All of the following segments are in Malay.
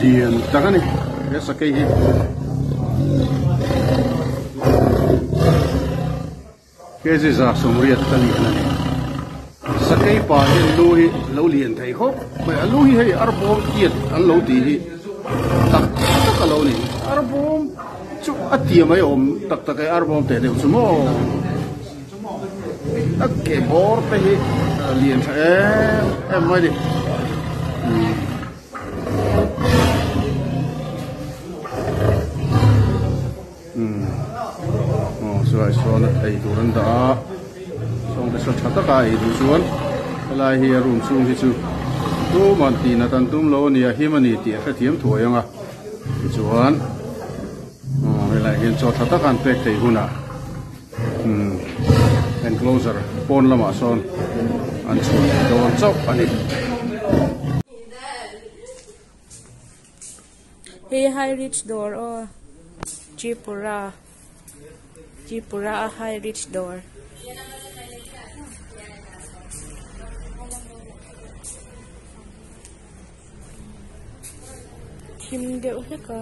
lian takani ya sakai hi ke je za somriat tani nani sakai pa he lui lo lian thai ho mai lui he arbom tiet an lo ti hi tak tak lo ni arbom chu atia mai om tak tak ai arbom te de chu mo tak ke bor te hi lian tha em mai di rồi số là thầy tụi anh đó xong cái số chặt tất cả tụi xuống lại hi rùm xuống thì chú tu mà tì là tan tum lâu nè hi mà nè tiệt cái tiệm tuổi không à xuống lại hiện cho chặt tất cả tệ thầy hun à enclosure pon lama son anh xuống đồ chốc anh đi hey high reach door or Tripura high reach door. Kim đeo hết cả.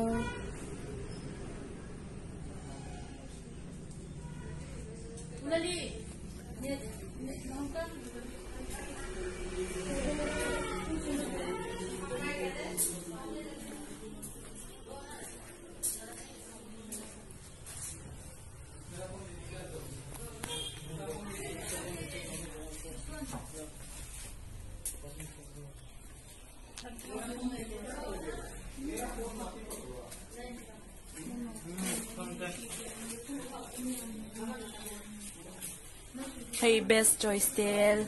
Hey, best choice there.